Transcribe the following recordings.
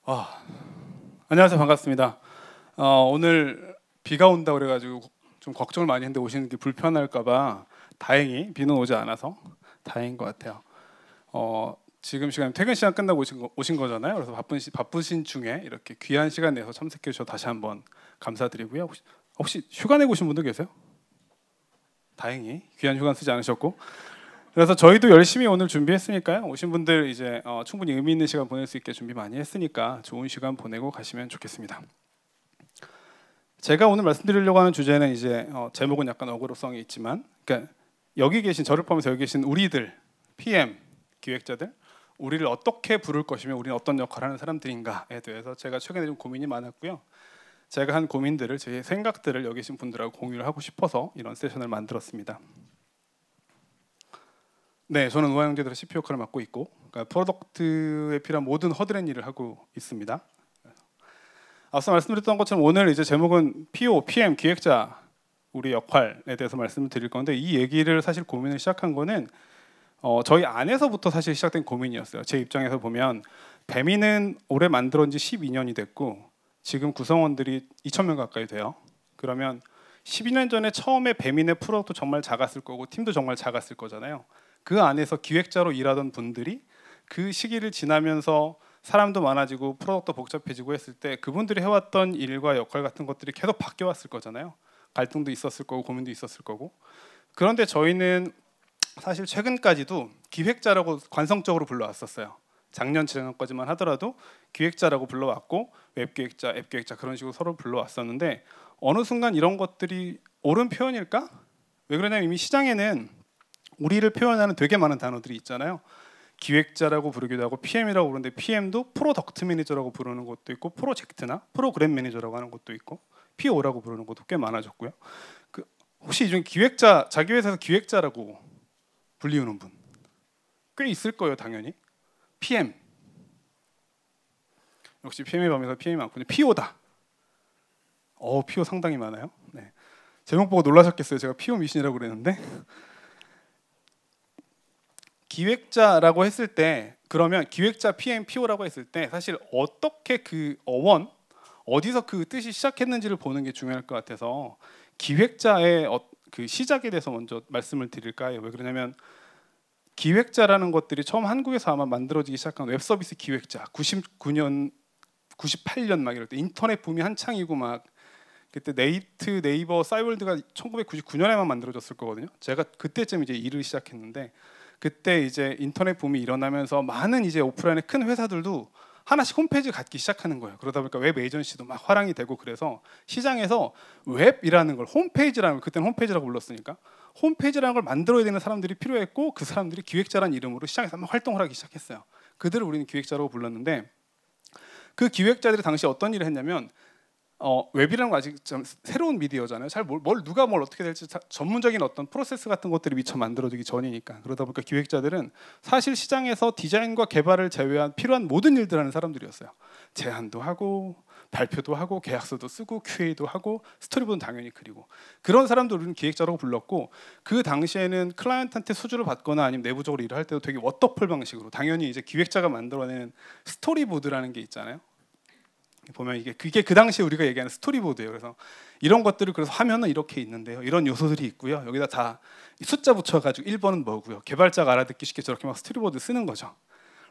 아, 안녕하세요. 반갑습니다. 오늘 비가 온다 그래가지고 좀 걱정을 많이 했는데 오시는 게 불편할까봐 다행히 비는 오지 않아서 다행인 것 같아요. 지금 시간 퇴근 시간 끝나고 오신 거잖아요. 그래서 바쁘신 중에 이렇게 귀한 시간 내서 참석해 주셔서 다시 한번 감사드리고요. 혹시 휴가 내고 오신 분도 계세요? 다행히 귀한 휴가 쓰지 않으셨고. 그래서 저희도 열심히 오늘 준비했으니까요. 오신 분들 이제 충분히 의미 있는 시간 보낼 수 있게 준비 많이 했으니까 좋은 시간 보내고 가시면 좋겠습니다. 제가 오늘 말씀드리려고 하는 주제는 이제 제목은 약간 어그로성이 있지만, 그러니까 여기 계신 저를 포함해서 여기 계신 우리들, PM 기획자들, 우리를 어떻게 부를 것이며 우리는 어떤 역할을 하는 사람들인가에 대해서 제가 최근에 좀 고민이 많았고요. 제가 한 고민들을, 제 생각들을 여기 계신 분들하고 공유를 하고 싶어서 이런 세션을 만들었습니다. 네, 저는 우아형제들의 CP 역할을 맡고 있고, 그러니까 프로덕트에 필요한 모든 허드렛 일을 하고 있습니다. 앞서 말씀드렸던 것처럼 오늘 이제 제목은 PO, PM, 기획자 우리 역할에 대해서 말씀을 드릴 건데, 이 얘기를 사실 고민을 시작한 거는 저희 안에서부터 사실 시작된 고민이었어요. 제 입장에서 보면 배민은 올해 만들어진 지 12년이 됐고 지금 구성원들이 2,000명 가까이 돼요. 그러면 12년 전에 처음에 배민의 프로덕트 정말 작았을 거고 팀도 정말 작았을 거잖아요. 그 안에서 기획자로 일하던 분들이 그 시기를 지나면서 사람도 많아지고 프로덕트도 복잡해지고 했을 때 그분들이 해왔던 일과 역할 같은 것들이 계속 바뀌어왔을 거잖아요. 갈등도 있었을 거고 고민도 있었을 거고. 그런데 저희는 사실 최근까지도 기획자라고 관성적으로 불러왔었어요. 작년 재작년까지만 하더라도 기획자라고 불러왔고 웹기획자, 앱기획자 그런 식으로 서로 불러왔었는데 어느 순간 이런 것들이 옳은 표현일까? 왜 그러냐면 이미 시장에는 우리를 표현하는 되게 많은 단어들이 있잖아요. 기획자라고 부르기도 하고 PM이라고 부르는데 PM도 프로덕트 매니저라고 부르는 것도 있고 프로젝트나 프로그램 매니저라고 하는 것도 있고 PO라고 부르는 것도 꽤 많아졌고요. 혹시 이 중에 기획자, 자기 회사에서 기획자라고 불리우는 분 꽤 있을 거예요. 당연히. PM 역시 PM의 범위에서 PM이 많군요. PO다. PO 상당히 많아요. 네. 제목 보고 놀라셨겠어요. 제가 PO 미신이라고 그랬는데 기획자라고 했을 때 그러면 기획자 PM, PO라고 했을 때 사실 어떻게 그 어디서 그 뜻이 시작했는지를 보는 게 중요할 것 같아서 기획자의 그 시작에 대해서 먼저 말씀을 드릴까요? 왜 그러냐면 기획자라는 것들이 처음 한국에서 아마 만들어지기 시작한 웹 서비스 기획자 99년, 98년 막 이럴 때 인터넷 붐이 한창이고 막 그때 네이버, 싸이월드가 1999년에만 만들어졌을 거거든요. 제가 그때쯤 이제 일을 시작했는데 그때 이제 인터넷 붐이 일어나면서 많은 이제 오프라인의 큰 회사들도 하나씩 홈페이지를 갖기 시작하는 거예요. 그러다 보니까 웹 에이전시도 막 화랑이 되고 그래서 시장에서 웹이라는 걸 홈페이지라는 걸 그때는 홈페이지라고 불렀으니까 홈페이지라는 걸 만들어야 되는 사람들이 필요했고 그 사람들이 기획자라는 이름으로 시장에서 막 활동을 하기 시작했어요. 그들을 우리는 기획자라고 불렀는데 그 기획자들이 당시 어떤 일을 했냐면 웹이라는 거 아직 좀 새로운 미디어잖아요. 잘 누가 뭘 어떻게 될지 전문적인 어떤 프로세스 같은 것들이 미처 만들어지기 전이니까 그러다 보니까 기획자들은 사실 시장에서 디자인과 개발을 제외한 필요한 모든 일들 하는 사람들이었어요. 제안도 하고 발표도 하고 계약서도 쓰고 QA도 하고 스토리보드는 당연히 그리고 그런 사람들 우리는 기획자라고 불렀고 그 당시에는 클라이언트한테 수주를 받거나 아니면 내부적으로 일을 할 때도 되게 워터폴 방식으로 당연히 이제 기획자가 만들어내는 스토리보드라는 게 있잖아요. 보면 그게 그 당시에 우리가 얘기하는 스토리보드예요. 그래서 이런 것들을 그래서 화면은 이렇게 있는데요. 이런 요소들이 있고요. 여기다 다 숫자 붙여가지고 1번은 뭐고요. 개발자가 알아듣기 쉽게 저렇게 막 스토리보드 쓰는 거죠.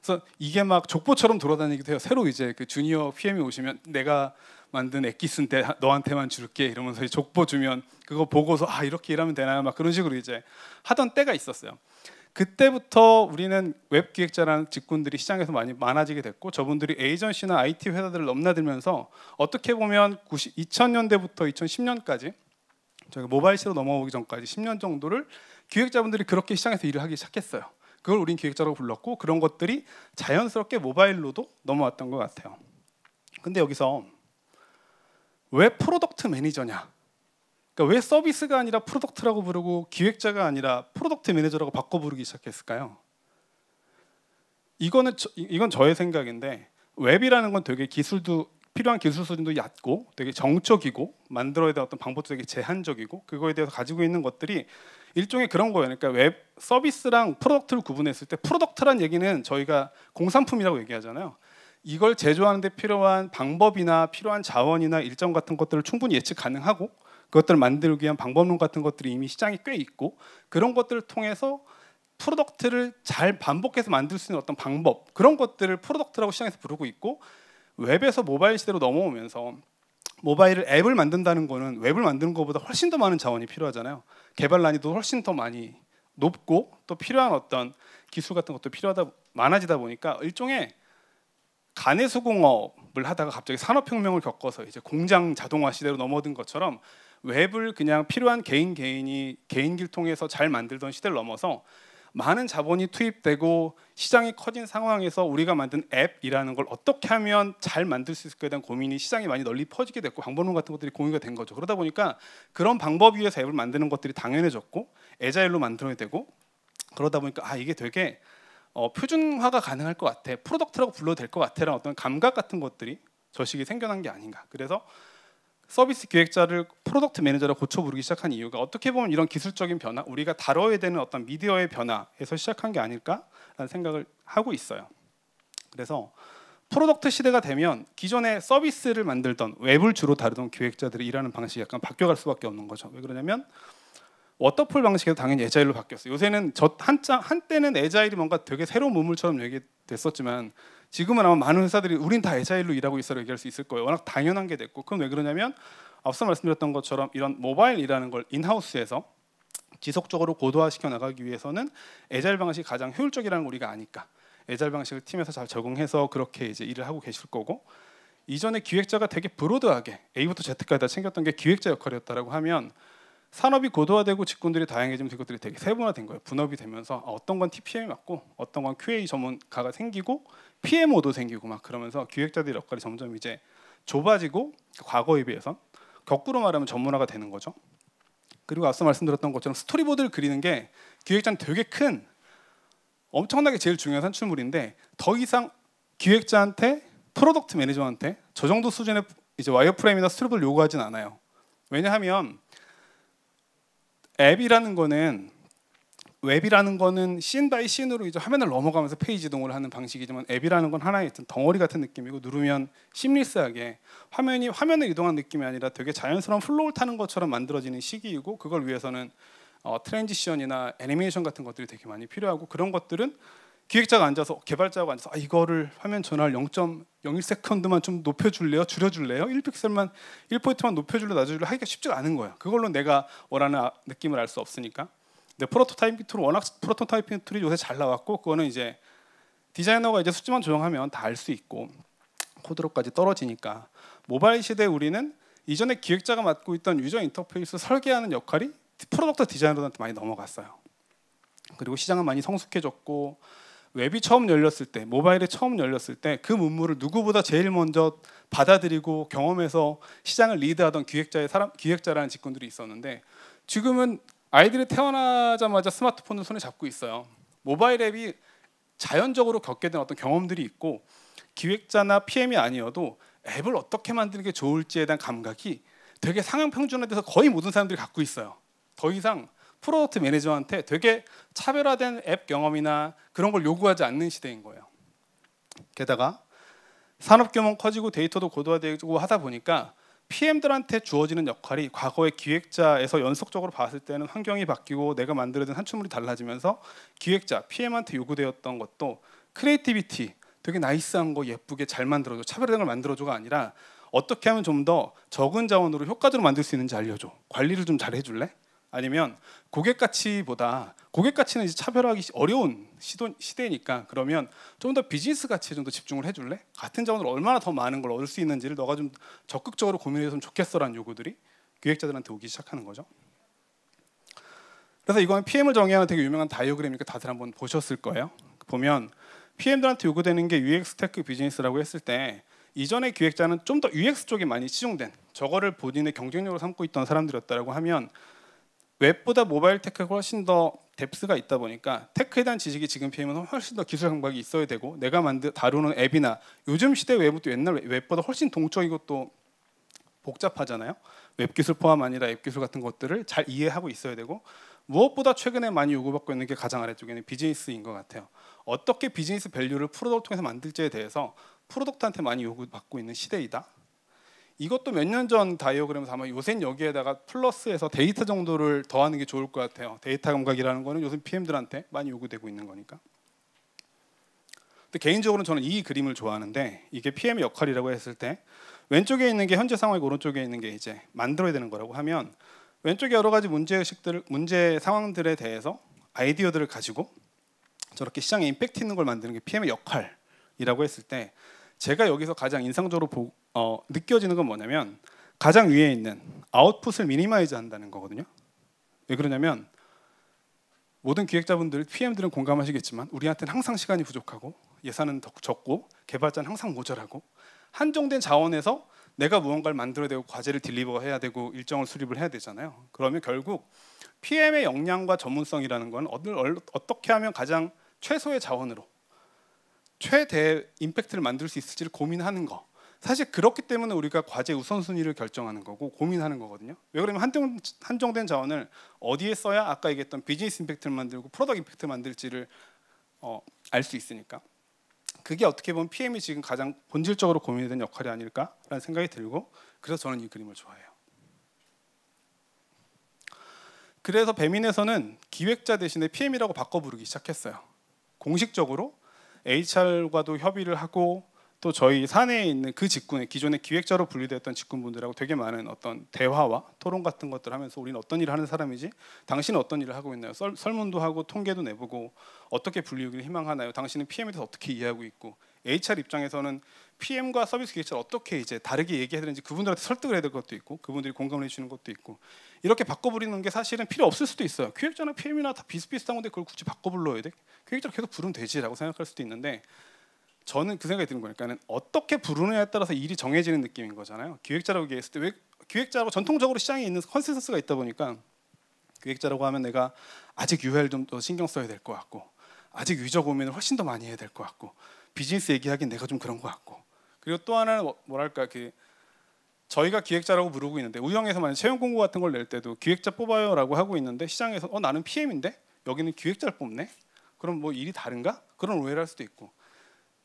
그래서 이게 막 족보처럼 돌아다니기도 해요. 새로 이제 그 주니어 PM이 오시면 내가 만든 엑기스인데 너한테만 줄게 이러면서 족보 주면 그거 보고서 이렇게 일하면 되나요? 막 그런 식으로 이제 하던 때가 있었어요. 그때부터 우리는 웹 기획자라는 직군들이 시장에서 많아지게 됐고 저분들이 에이전시나 IT 회사들을 넘나들면서 어떻게 보면 2000년대부터 2010년까지 저희가 모바일 시대로 넘어오기 전까지 10년 정도를 기획자분들이 그렇게 시장에서 일을 하기 시작했어요. 그걸 우린 기획자라고 불렀고 그런 것들이 자연스럽게 모바일로도 넘어왔던 것 같아요. 근데 여기서 왜 프로덕트 매니저냐? 그러니까 왜 서비스가 아니라 프로덕트라고 부르고 기획자가 아니라 프로덕트 매니저라고 바꿔 부르기 시작했을까요? 이건 저의 생각인데 웹이라는 건 되게 필요한 기술 수준도 얕고 되게 정적이고 만들어야 될 어떤 방법도 되게 제한적이고 그거에 대해서 가지고 있는 것들이 일종의 그런 거예요. 그러니까 웹 서비스랑 프로덕트를 구분했을 때 프로덕트란 얘기는 저희가 공산품이라고 얘기하잖아요. 이걸 제조하는 데 필요한 방법이나 필요한 자원이나 일정 같은 것들을 충분히 예측 가능하고 그것들을 만들기 위한 방법론 같은 것들이 이미 시장에 꽤 있고 그런 것들을 통해서 프로덕트를 잘 반복해서 만들 수 있는 어떤 방법 그런 것들을 프로덕트라고 시장에서 부르고 있고 웹에서 모바일 시대로 넘어오면서 모바일 앱을 만든다는 거는 웹을 만드는 것보다 훨씬 더 많은 자원이 필요하잖아요. 개발 난이도 훨씬 더 많이 높고 또 필요한 어떤 기술 같은 것도 많아지다 보니까 일종의 가내수공업을 하다가 갑자기 산업혁명을 겪어서 이제 공장 자동화 시대로 넘어든 것처럼 웹을 그냥 필요한 개인이 개인기를 통해서 잘 만들던 시대를 넘어서 많은 자본이 투입되고 시장이 커진 상황에서 우리가 만든 앱이라는 걸 어떻게 하면 잘 만들 수 있을까에 대한 고민이 시장에 많이 널리 퍼지게 됐고 방법론 같은 것들이 공유가 된 거죠. 그러다 보니까 그런 방법 위에서 앱을 만드는 것들이 당연해졌고 애자일로 만들어야 되고 그러다 보니까 이게 되게 표준화가 가능할 것 같아, 프로덕트라고 불러도 될 것 같아라는 어떤 감각 같은 것들이 저식이 생겨난 게 아닌가. 그래서 서비스 기획자를 프로덕트 매니저로 고쳐 부르기 시작한 이유가 어떻게 보면 이런 기술적인 변화, 우리가 다뤄야 되는 어떤 미디어의 변화에서 시작한 게 아닐까라는 생각을 하고 있어요. 그래서 프로덕트 시대가 되면 기존에 서비스를 만들던 웹을 주로 다루던 기획자들이 일하는 방식이 약간 바뀌어갈 수밖에 없는 거죠. 왜 그러냐면 워터폴 방식에도 당연히 애자일로 바뀌었어요. 요새는 한때는 애자일이 뭔가 되게 새로운 문물처럼 얘기됐었지만 지금은 아마 많은 회사들이 우린 다 애자일로 일하고 있어라고 얘기할 수 있을 거예요. 워낙 당연한 게 됐고. 그건 왜 그러냐면 앞서 말씀드렸던 것처럼 이런 모바일이라는 걸 인하우스에서 지속적으로 고도화시켜 나가기 위해서는 애자일 방식이 가장 효율적이라는 걸 우리가 아니까 애자일 방식을 팀에서 잘 적응해서 그렇게 이제 일을 하고 계실 거고, 이전에 기획자가 되게 브로드하게 A부터 Z까지 다 챙겼던 게 기획자 역할이었다라고 하면 산업이 고도화되고 직군들이 다양해지면서 이것들이 되게 세분화된 거예요. 분업이 되면서 어떤 건 TPM이 맞고 어떤 건 QA 전문가가 생기고 PMO도 생기고 막 그러면서 기획자들의 역할이 점점 이제 좁아지고 과거에 비해서 거꾸로 말하면 전문화가 되는 거죠. 그리고 앞서 말씀드렸던 것처럼 스토리보드를 그리는 게 기획자는 되게 큰 엄청나게 제일 중요한 산출물인데 더 이상 기획자한테 프로덕트 매니저한테 저 정도 수준의 이제 와이어프레임이나 스토리보드를 요구하진 않아요. 왜냐하면 웹이라는 거는 씬 바이 씬으로 이제 화면을 넘어가면서 페이지 이동을 하는 방식이지만 앱이라는 건 하나의 덩어리 같은 느낌이고 누르면 심리스하게 화면을 이동하는 느낌이 아니라 되게 자연스러운 플로우를 타는 것처럼 만들어지는 시기이고 그걸 위해서는 트랜지션이나 애니메이션 같은 것들이 되게 많이 필요하고 그런 것들은 기획자가 앉아서 개발자가 앉아서 이거를 화면 전화를 0.01세컨드만 좀 높여줄래요? 줄여줄래요? 1픽셀만 1포인트만 높여줄래? 낮아줄래? 하기가 쉽지가 않은 거예요. 그걸로 내가 원하는 느낌을 알 수 없으니까. 근데 프로토타이핑 툴은 워낙 프로토타이핑 툴이 요새 잘 나왔고 그거는 이제 디자이너가 이제 숫자만 조정하면 다 알 수 있고 코드로까지 떨어지니까 모바일 시대에 우리는 이전에 기획자가 맡고 있던 유저 인터페이스 설계하는 역할이 프로덕트 디자이너들한테 많이 넘어갔어요. 그리고 시장은 많이 성숙해졌고 웹이 처음 열렸을 때, 모바일이 처음 열렸을 때 그 문물을 누구보다 제일 먼저 받아들이고 경험해서 시장을 리드하던 기획자라는 직군들이 있었는데 지금은 아이들이 태어나자마자 스마트폰을 손에 잡고 있어요. 모바일 앱이 자연적으로 겪게 된 어떤 경험들이 있고 기획자나 PM이 아니어도 앱을 어떻게 만드는 게 좋을지에 대한 감각이 되게 상향 평준화돼서 거의 모든 사람들이 갖고 있어요. 더 이상 프로덕트 매니저한테 되게 차별화된 앱 경험이나 그런 걸 요구하지 않는 시대인 거예요. 게다가 산업 규모는 커지고 데이터도 고도화되고 하다 보니까 PM들한테 주어지는 역할이 과거의 기획자에서 연속적으로 봤을 때는 환경이 바뀌고 내가 만들어진 산출물이 달라지면서 기획자, PM한테 요구되었던 것도 크리에이티비티, 되게 나이스한 거 예쁘게 잘 만들어줘, 차별화된 걸 만들어줘가 아니라 어떻게 하면 좀 더 적은 자원으로 효과적으로 만들 수 있는지 알려줘, 관리를 좀 잘 해줄래? 아니면 고객 가치는 이제 차별화하기 어려운 시대니까 그러면 좀 더 비즈니스 가치에 좀 더 집중을 해줄래? 같은 자원으로 얼마나 더 많은 걸 얻을 수 있는지를 너가 좀 적극적으로 고민해줬으면 좋겠어라는 요구들이 기획자들한테 오기 시작하는 거죠. 그래서 이건 PM을 정의하는 되게 유명한 다이어그램이니까 다들 한번 보셨을 거예요. 보면 PM들한테 요구되는 게 UX 테크 비즈니스라고 했을 때 이전의 기획자는 좀 더 UX 쪽에 많이 치중된 저거를 본인의 경쟁력으로 삼고 있던 사람들이었다라고 하면 웹보다 모바일 테크가 훨씬 더 뎁스가 있다 보니까 테크에 대한 지식이 지금 PM은 훨씬 더 기술 감각이 있어야 되고 내가 다루는 앱이나 요즘 시대 웹은 또 옛날 웹보다 훨씬 동적이고 또 복잡하잖아요. 웹 기술뿐만 아니라 앱 기술 같은 것들을 잘 이해하고 있어야 되고 무엇보다 최근에 많이 요구받고 있는 게 가장 아래쪽에는 비즈니스인 것 같아요. 어떻게 비즈니스 밸류를 프로덕트 통해서 만들지에 대해서 프로덕트한테 많이 요구받고 있는 시대이다. 이것도 몇 년 전 다이어그램에서 아마 요새는 여기에다가 플러스해서 데이터 정도를 더하는 게 좋을 것 같아요. 데이터 감각이라는 거는 요즘 PM들한테 많이 요구되고 있는 거니까. 근데 개인적으로는 저는 이 그림을 좋아하는데, 이게 PM의 역할이라고 했을 때 왼쪽에 있는 게 현재 상황이고 오른쪽에 있는 게 이제 만들어야 되는 거라고 하면, 왼쪽에 여러 가지 문제 상황들에 대해서 아이디어들을 가지고 저렇게 시장에 임팩트 있는 걸 만드는 게 PM의 역할이라고 했을 때, 제가 여기서 가장 인상적으로 느껴지는 건 뭐냐면, 가장 위에 있는 아웃풋을 미니마이즈 한다는 거거든요. 왜 그러냐면, 모든 기획자분들, PM들은 공감하시겠지만 우리한테는 항상 시간이 부족하고 예산은 더 적고 개발자는 항상 모자라고, 한정된 자원에서 내가 무언가를 만들어야 되고 과제를 딜리버해야 되고 일정을 수립을 해야 되잖아요. 그러면 결국 PM의 역량과 전문성이라는 건 어떻게 하면 가장 최소의 자원으로 최대 임팩트를 만들 수 있을지를 고민하는 거. 사실 그렇기 때문에 우리가 과제 우선순위를 결정하는 거고 고민하는 거거든요. 왜 그러면 한정된 자원을 어디에 써야 아까 얘기했던 비즈니스 임팩트를 만들고 프로덕트 임팩트를 만들지를 알 수 있으니까. 그게 어떻게 보면 PM이 지금 가장 본질적으로 고민이 된 역할이 아닐까라는 생각이 들고, 그래서 저는 이 그림을 좋아해요. 그래서 배민에서는 기획자 대신에 PM이라고 바꿔 부르기 시작했어요. 공식적으로 HR과도 협의를 하고, 또 저희 사내에 있는 그 직군에 기존의 기획자로 분류됐던 직군분들하고 되게 많은 어떤 대화와 토론 같은 것들 하면서, 우리는 어떤 일을 하는 사람이지? 당신은 어떤 일을 하고 있나요? 설문도 하고 통계도 내보고 어떻게 분류를 희망하나요? 당신은 PM에 대해서 어떻게 이해하고 있고, HR 입장에서는 PM과 서비스 기획자를 어떻게 이제 다르게 얘기해야 되는지 그분들한테 설득을 해야 될 것도 있고, 그분들이 공감을 해주는 것도 있고, 이렇게 바꿔부리는 게 사실은 필요 없을 수도 있어요. 기획자나 PM이나 다 비슷비슷한 건데 그걸 굳이 바꿔 불러야 돼? 기획자를 계속 부르면 되지라고 생각할 수도 있는데, 저는 그 생각이 드는 거니까는 어떻게 부르느냐에 따라서 일이 정해지는 느낌인 거잖아요. 기획자라고 얘기했을 때, 왜 기획자라고 전통적으로 시장에 있는 컨센서스가 있다 보니까, 기획자라고 하면 내가 아직 UL 좀 더 신경 써야 될 것 같고, 아직 유저 고민을 훨씬 더 많이 해야 될 것 같고, 비즈니스 얘기하기엔 내가 좀 그런 것 같고, 그리고 또 하나는 뭐랄까, 저희가 기획자라고 부르고 있는데, 우영에서 만약 채용 공고 같은 걸 낼 때도 기획자 뽑아요라고 하고 있는데, 시장에서 나는 PM인데 여기는 기획자를 뽑네? 그럼 뭐 일이 다른가? 그런 오해를 할 수도 있고,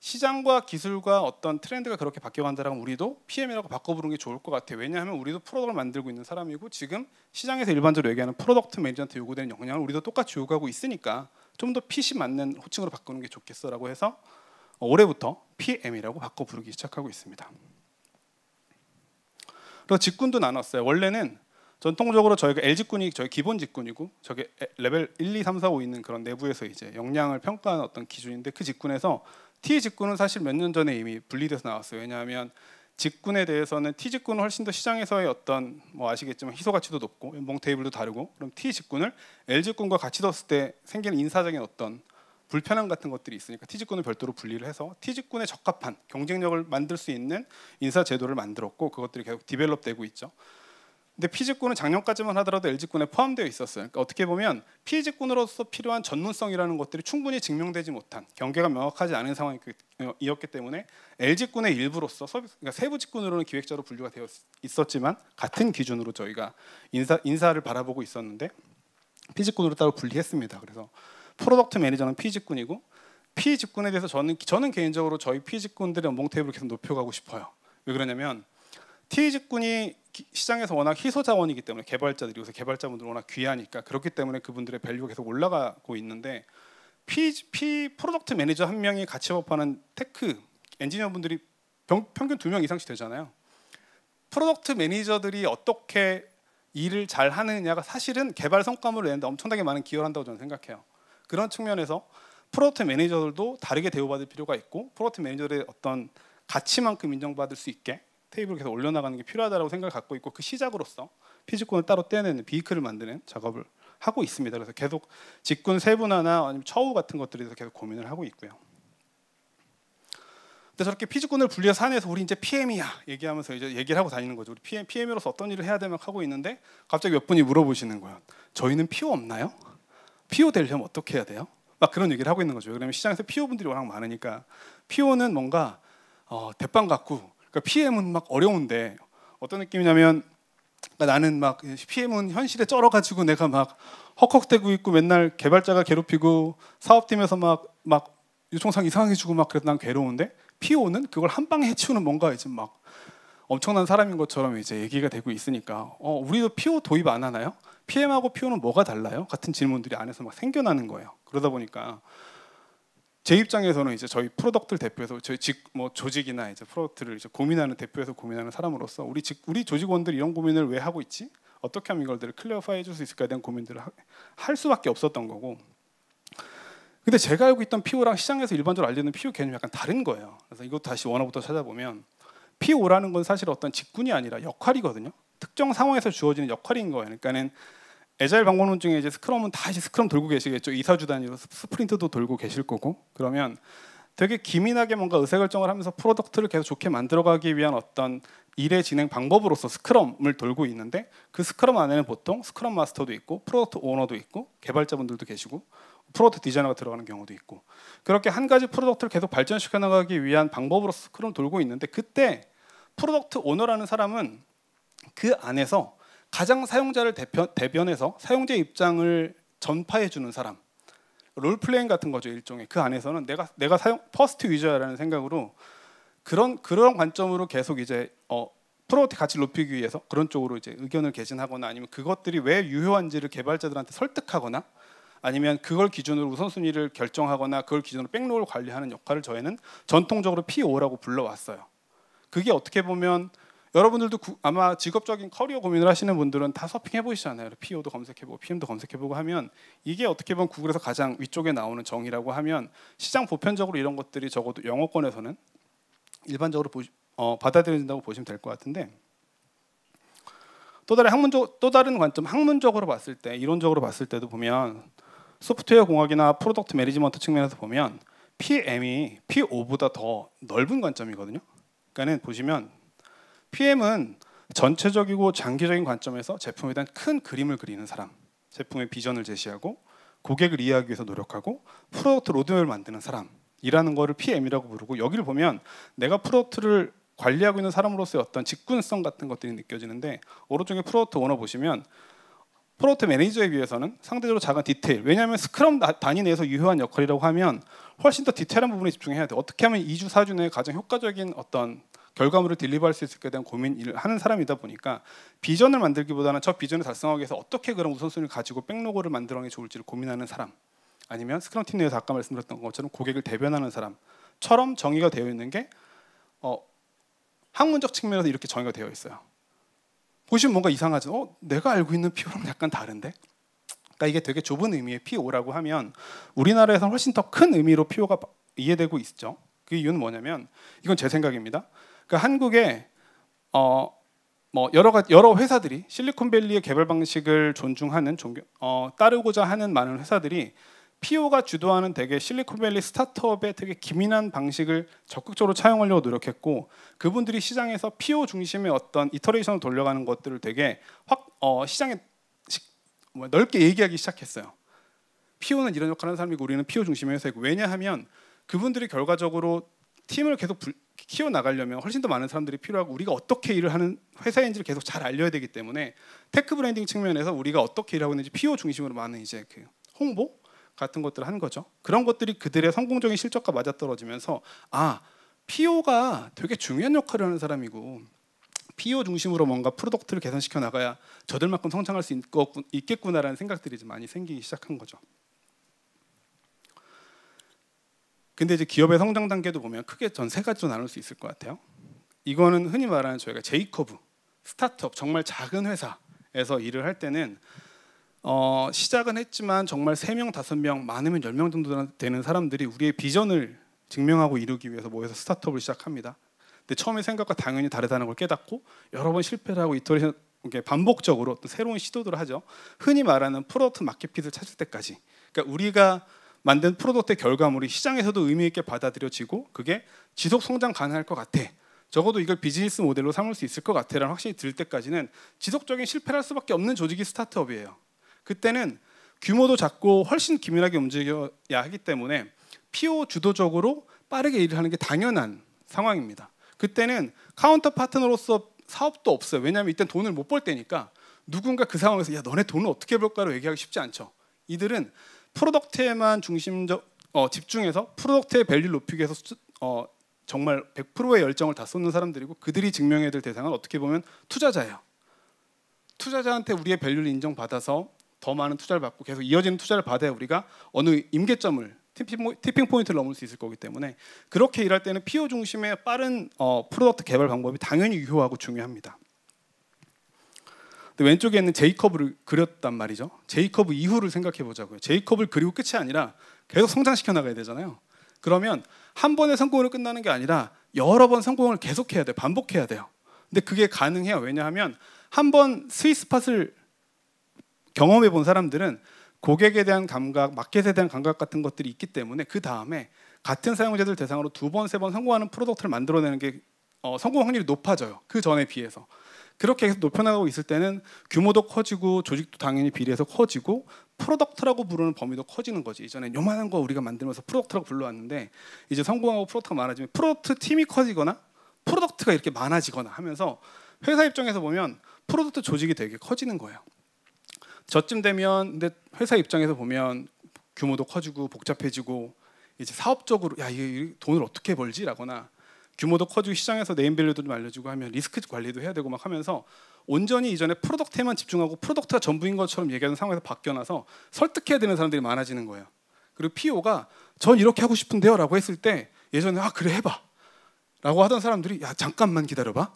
시장과 기술과 어떤 트렌드가 그렇게 바뀌어간다면 우리도 PM이라고 바꿔 부르는 게 좋을 것 같아요. 왜냐하면 우리도 프로덕트를 만들고 있는 사람이고, 지금 시장에서 일반적으로 얘기하는 프로덕트 매니저한테 요구되는 역량을 우리도 똑같이 요구하고 있으니까 좀 더 핏이 맞는 호칭으로 바꾸는 게 좋겠어라고 해서 올해부터 PM이라고 바꿔 부르기 시작하고 있습니다. 그리고 직군도 나눴어요. 원래는 전통적으로 저희가 L직군이 저희 기본 직군이고, 저게 레벨 1, 2, 3, 4, 5 있는 그런 내부에서 이제 역량을 평가하는 어떤 기준인데, 그 직군에서 T 직군은 사실 몇 년 전에 이미 분리돼서 나왔어요. 왜냐하면 직군에 대해서는 T 직군은 훨씬 더 시장에서의 어떤 뭐 아시겠지만 희소 가치도 높고 연봉 테이블도 다르고, 그럼 T 직군을 L 직군과 같이 뒀을 때 생기는 인사적인 어떤 불편함 같은 것들이 있으니까 T 직군을 별도로 분리를 해서 T 직군에 적합한 경쟁력을 만들 수 있는 인사 제도를 만들었고, 그것들이 계속 디벨롭되고 있죠. 근데 P직군은 작년까지만 하더라도 L직군에 포함되어 있었어요. 그러니까 어떻게 보면 P직군으로서 필요한 전문성이라는 것들이 충분히 증명되지 못한, 경계가 명확하지 않은 상황이었기 때문에 L직군의 일부로서 그러니까 세부 직군으로는 기획자로 분류가 되어 있었지만, 같은 기준으로 저희가 인사를 바라보고 있었는데 P직군으로 따로 분리했습니다. 그래서 프로덕트 매니저는 P직군이고, P직군에 대해서 저는 개인적으로 저희 P직군들의 연봉 테이블을 계속 높여가고 싶어요. 왜 그러냐면 T직군이 시장에서 워낙 희소 자원이기 때문에, 개발자들이 요새 개발자분들 워낙 귀하니까, 그렇기 때문에 그분들의 밸류가 계속 올라가고 있는데, 프로덕트 매니저 한 명이 같이 업하는 테크 엔지니어분들이 평균 2명 이상씩 되잖아요. 프로덕트 매니저들이 어떻게 일을 잘 하느냐가 사실은 개발 성과물을 내는데 엄청나게 많은 기여를 한다고 저는 생각해요. 그런 측면에서 프로덕트 매니저들도 다르게 대우받을 필요가 있고, 프로덕트 매니저들의 어떤 가치만큼 인정받을 수 있게 테이블을 계속 올려나가는 게 필요하다고 생각을 갖고 있고, 그 시작으로서 P직군을 따로 떼내는 비이클을 만드는 작업을 하고 있습니다. 그래서 계속 직군 세분화나 아니면 처우 같은 것들에 대해서 계속 고민을 하고 있고요. 근데 저렇게 P직군을 분리해서 사내에서 우리 이제 PM이야 얘기하면서 이제 얘기를 하고 다니는 거죠. 우리 PM으로서 어떤 일을 해야 되면 하고 있는데, 갑자기 몇 분이 물어보시는 거예요. 저희는 PO 없나요? PO 되려면 어떻게 해야 돼요? 막 그런 얘기를 하고 있는 거죠. 왜냐하면 시장에서 PO 분들이 워낙 많으니까. PO는 뭔가 대빵 같고, 그러니까 PM은 막 어려운데, 어떤 느낌이냐면, 그러니까 나는 막 PM은 현실에 쩔어가지고 내가 막 헉헉대고 있고, 맨날 개발자가 괴롭히고 사업팀에서 막 요청사항 이상하게 주고 막 그래서 난 괴로운데 PO는 그걸 한 방에 해치우는 뭔가 이제 막 엄청난 사람인 것처럼 이제 얘기가 되고 있으니까 우리도 PO 도입 안 하나요? PM하고 PO는 뭐가 달라요? 같은 질문들이 안에서 막 생겨나는 거예요. 그러다 보니까 제 입장에서는 이제 저희 프로덕트를 대표해서 저희 조직이나 이제 프로덕트를 이제 고민하는 대표해서 고민하는 사람으로서 우리 조직원들이 이런 고민을 왜 하고 있지? 어떻게 하면 이걸들을 클리어파이 해줄 수 있을까에 대한 고민들을 할 수밖에 없었던 거고. 근데 제가 알고 있던 PO랑 시장에서 일반적으로 알려는 PO 개념이 약간 다른 거예요. 그래서 이것도 다시 원어부터 찾아보면 PO라는 건 사실 어떤 직군이 아니라 역할이거든요. 특정 상황에서 주어지는 역할인 거예요. 그러니까는 애자일 방법론 중에 이제 스크럼은 다 이제 스크럼 돌고 계시겠죠. 2사주 단위로 스프린트도 돌고 계실 거고. 그러면 되게 기민하게 뭔가 의사결정을 하면서 프로덕트를 계속 좋게 만들어가기 위한 어떤 일의 진행 방법으로서 스크럼을 돌고 있는데 그 스크럼 안에는 보통 스크럼 마스터도 있고 프로덕트 오너도 있고 개발자분들도 계시고 프로덕트 디자이너가 들어가는 경우도 있고 그렇게 한 가지 프로덕트를 계속 발전시켜 나가기 위한 방법으로서 스크럼 돌고 있는데 그때 프로덕트 오너라는 사람은 그 안에서 가장 사용자를 대변해서 사용자 입장을 전파해 주는 사람, 롤플레잉 같은 거죠. 일종의 그 안에서는 내가 퍼스트 유저라는 생각으로 그런 관점으로 계속 이제 프로덕트 가치를 높이기 위해서 그런 쪽으로 이제 의견을 개진하거나 아니면 그것들이 왜 유효한지를 개발자들한테 설득하거나 아니면 그걸 기준으로 우선순위를 결정하거나 그걸 기준으로 백록을 관리하는 역할을 저희는 전통적으로 PO라고 불러왔어요. 그게 어떻게 보면 여러분들도 아마 직업적인 커리어 고민을 하시는 분들은 다 서핑해 보시잖아요. PO도 검색해보고 PM도 검색해보고 하면 이게 어떻게 보면 구글에서 가장 위쪽에 나오는 정의라고 하면 시장 보편적으로 이런 것들이 적어도 영어권에서는 일반적으로 받아들여진다고 보시면 될 것 같은데 또 다른 관점 학문적으로 봤을 때 이론적으로 봤을 때도 보면 소프트웨어 공학이나 프로덕트 매니지먼트 측면에서 보면 PM이 PO보다 더 넓은 관점이거든요. 그러니까는 보시면 PM은 전체적이고 장기적인 관점에서 제품에 대한 큰 그림을 그리는 사람, 제품의 비전을 제시하고 고객을 이해하기 위해서 노력하고 프로덕트 로드맵을 만드는 사람이라는 거를 PM이라고 부르고 여기를 보면 내가 프로덕트를 관리하고 있는 사람으로서의 어떤 직군성 같은 것들이 느껴지는데 오른쪽에 프로덕트 오너 보시면 프로덕트 매니저에 비해서는 상대적으로 작은 디테일 왜냐하면 스크럼 단위 내에서 유효한 역할이라고 하면 훨씬 더 디테일한 부분에 집중해야 돼. 어떻게 하면 2주 4주 내에 가장 효과적인 어떤 결과물을 딜리버할 수 있을까에 대한 고민을 하는 사람이다 보니까 비전을 만들기보다는 저 비전을 달성하기 위해서 어떻게 그런 우선순위를 가지고 백로그를 만들어가는 게 좋을지를 고민하는 사람 아니면 스크럼 팀 내에서 아까 말씀드렸던 것처럼 고객을 대변하는 사람처럼 정의가 되어 있는 게 학문적 측면에서 이렇게 정의가 되어 있어요. 보시면 뭔가 이상하죠. 내가 알고 있는 PO랑 약간 다른데? 그러니까 이게 되게 좁은 의미의 PO라고 하면 우리나라에서는 훨씬 더 큰 의미로 PO가 이해되고 있죠. 그 이유는 뭐냐면 이건 제 생각입니다. 그러니까 한국에 여러 회사들이 실리콘밸리의 개발 방식을 존중하는 따르고자 하는 많은 회사들이 PO가 주도하는 되게 실리콘밸리 스타트업의 되게 기민한 방식을 적극적으로 차용하려고 노력했고 그분들이 시장에서 PO 중심의 어떤 이터레이션을 돌려가는 것들을 되게 시장에 넓게 얘기하기 시작했어요. PO는 이런 역할을 하는 사람이고 우리는 PO 중심의 회사이고 왜냐하면 그분들이 결과적으로 팀을 계속 키워나가려면 훨씬 더 많은 사람들이 필요하고 우리가 어떻게 일을 하는 회사인지를 계속 잘 알려야 되기 때문에 테크 브랜딩 측면에서 우리가 어떻게 일하고 있는지 PO 중심으로 많은 이제 그 홍보 같은 것들을 한 거죠. 그런 것들이 그들의 성공적인 실적과 맞아떨어지면서 PO가 되게 중요한 역할을 하는 사람이고 PO 중심으로 뭔가 프로덕트를 개선시켜 나가야 저들만큼 성장할 수 있겠구나라는 생각들이 좀 많이 생기기 시작한 거죠. 근데 이제 기업의 성장 단계도 보면 크게 전 세 가지로 나눌 수 있을 것 같아요. 이거는 흔히 말하는 저희가 제이커브 스타트업 정말 작은 회사에서 일을 할 때는 시작은 했지만 정말 3명, 5명, 많으면 10명 정도 되는 사람들이 우리의 비전을 증명하고 이루기 위해서 모여서 스타트업을 시작합니다. 근데 처음에 생각과 당연히 다르다는 걸 깨닫고 여러 번 실패를 하고 이터레이션 반복적으로 또 새로운 시도들을 하죠. 흔히 말하는 프로덕트 마켓핏을 찾을 때까지. 그러니까 우리가 만든 프로덕트의 결과물이 시장에서도 의미 있게 받아들여지고 그게 지속 성장 가능할 것 같아. 적어도 이걸 비즈니스 모델로 삼을 수 있을 것 같아라는 확신이 들 때까지는 지속적인 실패를 할 수밖에 없는 조직이 스타트업이에요. 그때는 규모도 작고 훨씬 기민하게 움직여야 하기 때문에 PO 주도적으로 빠르게 일을 하는 게 당연한 상황입니다. 그때는 카운터 파트너로서 사업도 없어요. 왜냐하면 이때 돈을 못 벌 때니까 누군가 그 상황에서 야 너네 돈을 어떻게 벌까로 얘기하기 쉽지 않죠. 이들은 프로덕트에만 집중해서 프로덕트의 밸류를 높이기 위해서 정말 100%의 열정을 다 쏟는 사람들이고, 그들이 증명해야 될 대상은 어떻게 보면 투자자예요. 투자자한테 우리의 밸류를 인정받아서 더 많은 투자를 받고 계속 이어지는 투자를 받아야 우리가 어느 임계점을, 티핑 포인트를 넘을 수 있을 거기 때문에, 그렇게 일할 때는 PO 중심의 빠른 프로덕트 개발 방법이 당연히 유효하고 중요합니다. 근데 왼쪽에 있는 제이컵을 그렸단 말이죠. 제이컵 이후를 생각해 보자고요. 제이컵을 그리고 끝이 아니라 계속 성장시켜 나가야 되잖아요. 그러면 한 번의 성공으로 끝나는 게 아니라 여러 번 성공을 계속해야 돼요. 반복해야 돼요. 근데 그게 가능해요. 왜냐하면 한 번 스윗스팟을 경험해 본 사람들은 고객에 대한 감각, 마켓에 대한 감각 같은 것들이 있기 때문에 그 다음에 같은 사용자들 대상으로 2번, 3번 성공하는 프로덕트를 만들어내는 게 성공 확률이 높아져요. 그 전에 비해서. 그렇게 계속 높여나가고 있을 때는 규모도 커지고 조직도 당연히 비례해서 커지고 프로덕트라고 부르는 범위도 커지는 거지. 이전에 요만한 거 우리가 만들면서 프로덕트라고 불러왔는데, 이제 성공하고 프로덕트가 많아지면 프로덕트 팀이 커지거나 프로덕트가 이렇게 많아지거나 하면서 회사 입장에서 보면 프로덕트 조직이 되게 커지는 거예요. 저쯤 되면 근데 회사 입장에서 보면 규모도 커지고 복잡해지고, 이제 사업적으로 야 이게 돈을 어떻게 벌지라거나, 규모도 커지고 시장에서 네임밸류도 좀 알려주고 하면 리스크 관리도 해야 되고 막 하면서 온전히 이전에 프로덕트에만 집중하고 프로덕트가 전부인 것처럼 얘기하는 상황에서 바뀌어나서 설득해야 되는 사람들이 많아지는 거예요. 그리고 PO가 전 이렇게 하고 싶은데요 라고 했을 때, 예전에 아 그래 해봐 라고 하던 사람들이 야 잠깐만 기다려봐,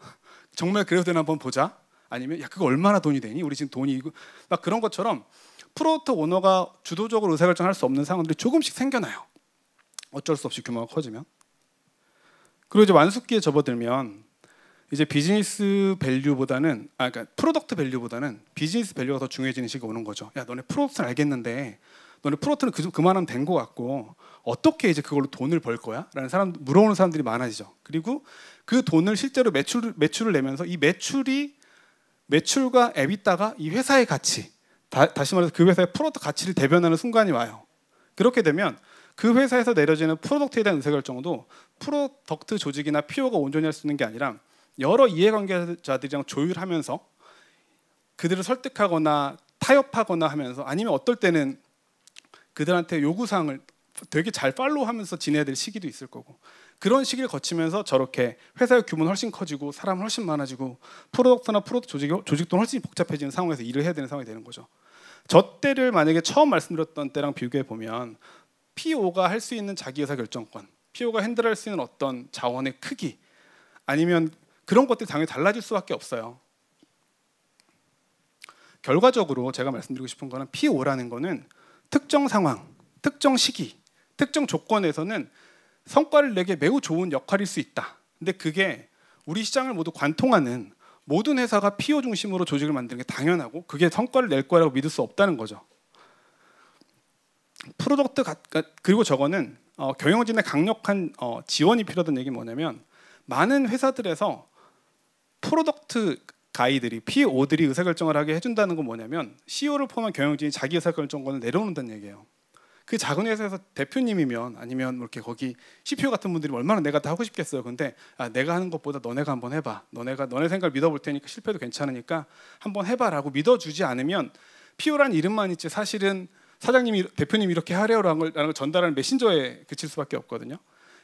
정말 그래도 되나 한번 보자, 아니면 야 그거 얼마나 돈이 되니, 우리 지금 돈이 이거 막 그런 것처럼 프로덕트 오너가 주도적으로 의사결정할 수 없는 상황들이 조금씩 생겨나요. 어쩔 수 없이 규모가 커지면. 그리고 이제 완숙기에 접어들면 이제 비즈니스 밸류보다는 그러니까 프로덕트 밸류보다는 비즈니스 밸류가 더 중요해지는 시기가 오는 거죠. 야 너네 프로덕트는 알겠는데 너네 프로덕트는 그만하면 된 거 같고 어떻게 이제 그걸로 돈을 벌 거야? 라는 물어보는 사람들이 많아지죠. 그리고 그 돈을 실제로 매출을 내면서 이 매출과 에비타가 이 회사의 가치, 다시 말해서 그 회사의 프로덕트 가치를 대변하는 순간이 와요. 그렇게 되면 그 회사에서 내려지는 프로덕트에 대한 의사결정도 프로덕트 조직이나 PO가 온전히 할 수 있는 게 아니라 여러 이해관계자들이랑 조율하면서 그들을 설득하거나 타협하거나 하면서, 아니면 어떨 때는 그들한테 요구사항을 되게 잘 팔로우하면서 지내야 될 시기도 있을 거고, 그런 시기를 거치면서 저렇게 회사의 규모는 훨씬 커지고 사람은 훨씬 많아지고 프로덕트나 프로덕트 조직도 훨씬 복잡해지는 상황에서 일을 해야 되는 상황이 되는 거죠. 저 때를 만약에 처음 말씀드렸던 때랑 비교해 보면 PO가 할 수 있는 자기의사결정권, PO가 핸들할 수 있는 어떤 자원의 크기, 아니면 그런 것들이 당연히 달라질 수밖에 없어요. 결과적으로 제가 말씀드리고 싶은 거는 PO라는 거는 특정 상황, 특정 시기, 특정 조건에서는 성과를 내게 매우 좋은 역할일 수 있다. 근데 그게 우리 시장을 모두 관통하는 모든 회사가 PO 중심으로 조직을 만드는 게 당연하고 그게 성과를 낼 거라고 믿을 수 없다는 거죠. 그리고 저거는 경영진의 강력한 지원이 필요하다는 얘기는 뭐냐면, 많은 회사들에서 프로덕트 가이들이 PO들이 의사결정을 하게 해준다는 건 뭐냐면, CEO를 포함한 경영진이 자기 의사결정권을 내려놓는다는 얘기예요. 그 작은 회사에서 대표님이면 아니면 뭐 이렇게 거기 CPO 같은 분들이 얼마나 내가 다 하고 싶겠어요. 근데 내가 하는 것보다 너네가 한번 해봐, 너네 생각을 믿어볼 테니까 실패도 괜찮으니까 한번 해봐라고 믿어주지 않으면 PO라는 이름만 있지 사실은 대표님이 이렇게 하래요라는 걸 전달하는 메신저에 그칠 수밖에 없거든요.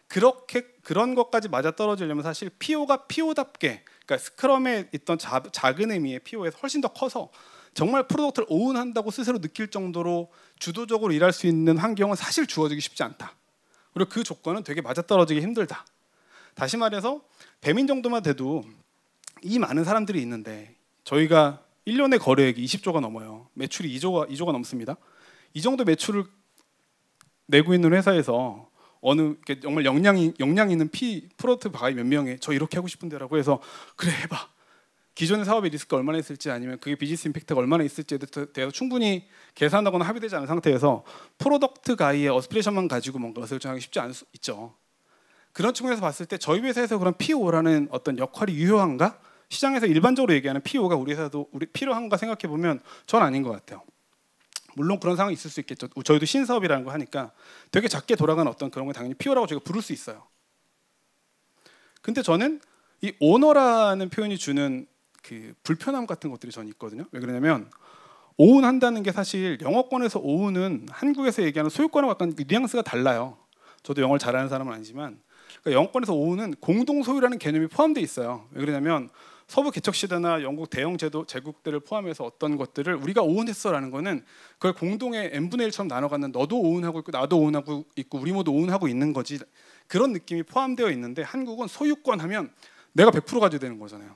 그런 것까지 맞아떨어지려면 사실 PO가 PO답게, 그러니까 스크럼에 있던 작은 의미의 PO에서 훨씬 더 커서 정말 프로덕트를 오운한다고 스스로 느낄 정도로 주도적으로 일할 수 있는 환경은 사실 주어지기 쉽지 않다. 그리고 그 조건은 되게 맞아떨어지기 힘들다. 다시 말해서 배민 정도만 돼도 이 많은 사람들이 있는데, 저희가 1년의 거래액이 20조가 넘어요. 매출이 2조가 넘습니다. 이 정도 매출을 내고 있는 회사에서 어느 정말 역량 있는 프로덕트 바이 몇 명에 저 이렇게 하고 싶은데라고 해서 그래 해봐, 기존의 사업의 리스크가 얼마나 있을지 아니면 그게 비즈니스 임팩트가 얼마나 있을지에 대해서 충분히 계산하거나 합의되지 않은 상태에서 프로덕트 가이의 어스피레이션만 가지고 뭔가 의사결정하기 쉽지 않을 수 있죠. 그런 측면에서 봤을 때 저희 회사에서 그런 PO라는 어떤 역할이 유효한가? 시장에서 일반적으로 얘기하는 PO가 우리 회사도 필요한가 생각해 보면 전 아닌 것 같아요. 물론 그런 상황이 있을 수 있겠죠. 저희도 신사업이라는 거 하니까 되게 작게 돌아가는 어떤 그런 걸 당연히 PO라고 저희가 부를 수 있어요. 근데 저는 이 오너라는 표현이 주는 그 불편함 같은 것들이 저는 있거든요. 왜 그러냐면 오운한다는 게 사실 영어권에서 오운은 한국에서 얘기하는 소유권하고 약간 뉘앙스가 달라요. 저도 영어를 잘하는 사람은 아니지만 그러니까 영어권에서 오운은 공동 소유라는 개념이 포함되어 있어요. 왜 그러냐면 서부 개척 시대나 영국 대영 제국들을 포함해서 어떤 것들을 우리가 오운했어라는 거는 그걸 공동의 n분의 1처럼 나눠 갖는 너도 오운하고 있고 나도 오운하고 있고 우리 모두 오운하고 있는 거지. 그런 느낌이 포함되어 있는데 한국은 소유권 하면 내가 100% 가져야 되는 거잖아요.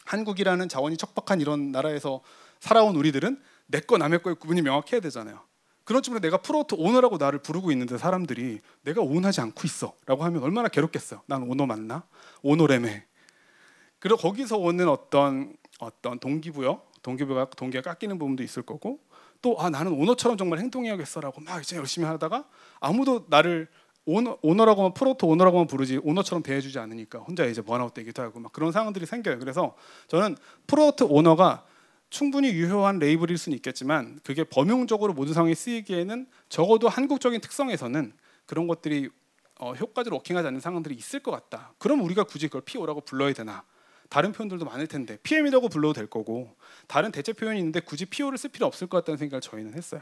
한국이라는 자원이 척박한 이런 나라에서 살아온 우리들은 내 거 남의 거의 구분이 명확해야 되잖아요. 그런 측면에 내가 프로토 오너라고 나를 부르고 있는데 사람들이 내가 오너하지 않고 있어 라고 하면 얼마나 괴롭겠어요. 난 오너 맞나? 오너래매. 그리고 거기서 오는 어떤 동기부여가 깎이는 부분도 있을 거고 또 나는 오너처럼 정말 행동해야겠어라고 막 이제 열심히 하다가 아무도 나를 오너라고만 프로토 오너라고만 부르지 오너처럼 대해주지 않으니까 혼자 이제 번아웃 되기도 하고 막 그런 상황들이 생겨요. 그래서 저는 프로토 오너가 충분히 유효한 레이블일 수는 있겠지만 그게 범용적으로 모든 상황에 쓰이기에는 적어도 한국적인 특성에서는 그런 것들이 효과적으로 워킹하지 않는 상황들이 있을 것 같다. 그럼 우리가 굳이 그걸 PO라고 불러야 되나? 다른 표현들도 많을 텐데 PM이라고 불러도 될 거고 다른 대체 표현이 있는데 굳이 PO를 쓸 필요 없을 것 같다는 생각을 저희는 했어요.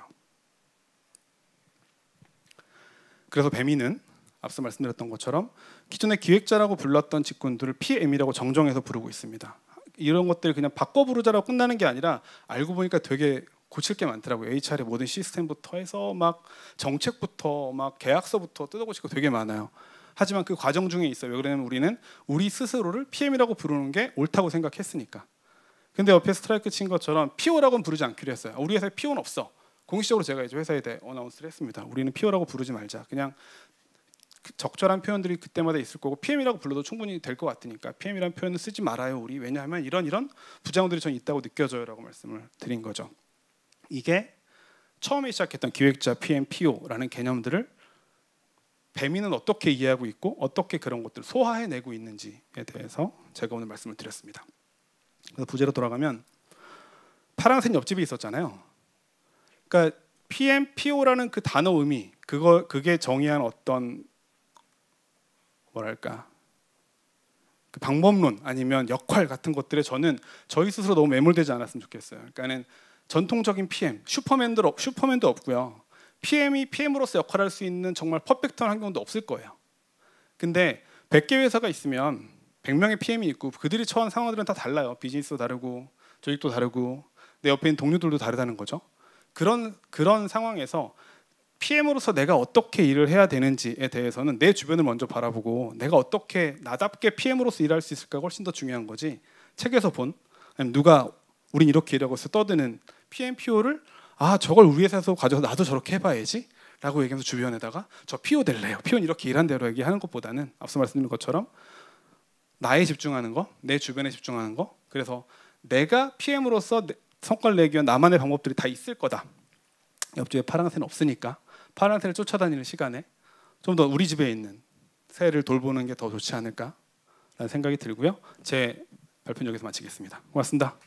그래서 배미는 앞서 말씀드렸던 것처럼 기존의 기획자라고 불렀던 직군들을 PM이라고 정정해서 부르고 있습니다. 이런 것들 그냥 바꿔 부르자라고 끝나는 게 아니라 알고 보니까 되게 고칠 게 많더라고요. HR의 모든 시스템부터 해서 막 정책부터 막 계약서부터 뜯어고치고 되게 많아요. 하지만 그 과정 중에 있어요. 왜 그러냐면 우리는 우리 스스로를 PM이라고 부르는 게 옳다고 생각했으니까. 근데 옆에 스트라이크 친 것처럼 PO라고는 부르지 않기로 했어요. 우리 회사에 PO는 없어. 공식적으로 제가 이제 회사에 대해 어나운스를 했습니다. 우리는 PO라고 부르지 말자. 그냥 적절한 표현들이 그때마다 있을 거고 PM이라고 불러도 충분히 될 것 같으니까 PM이라는 표현은 쓰지 말아요 우리. 왜냐하면 이런 부작용들이 저는 있다고 느껴져요라고 말씀을 드린 거죠. 이게 처음에 시작했던 기획자, PM, PO라는 개념들을 배미는 어떻게 이해하고 있고 어떻게 그런 것들을 소화해내고 있는지에 대해서 제가 오늘 말씀을 드렸습니다. 그래서 부제로 돌아가면 파란색 옆집이 있었잖아요. 그러니까 PM, PO라는 그 단어 의미 그게 정의한 어떤 뭐랄까 그 방법론 아니면 역할 같은 것들에 저는 저희 스스로 너무 매몰되지 않았으면 좋겠어요. 그러니까는 전통적인 PM 슈퍼맨도 없고요. PM이 PM으로서 역할을 할 수 있는 정말 퍼펙트한 환경도 없을 거예요. 근데 100개 회사가 있으면 100명의 PM이 있고 그들이 처한 상황들은 다 달라요. 비즈니스도 다르고 조직도 다르고 내 옆에 있는 동료들도 다르다는 거죠. 그런 상황에서 PM으로서 내가 어떻게 일을 해야 되는지에 대해서는 내 주변을 먼저 바라보고 내가 어떻게 나답게 PM으로서 일할 수 있을까가 훨씬 더 중요한 거지. 책에서 본 아니면 누가 우린 이렇게 일하고 있어 떠드는 PM, PO를 저걸 우리 회사에서 가져서 나도 저렇게 해봐야지 라고 얘기하면서 주변에다가 저 PO 될래요. PO는 이렇게 일한 대로 얘기하는 것보다는 앞서 말씀드린 것처럼 나에 집중하는 거, 내 주변에 집중하는 거. 그래서 내가 PM으로서 성과를 내기 위한 나만의 방법들이 다 있을 거다. 옆집에 파랑새는 없으니까 파랑새를 쫓아다니는 시간에 좀 더 우리 집에 있는 새를 돌보는 게 더 좋지 않을까라는 생각이 들고요. 제 발표는 여기서 마치겠습니다. 고맙습니다.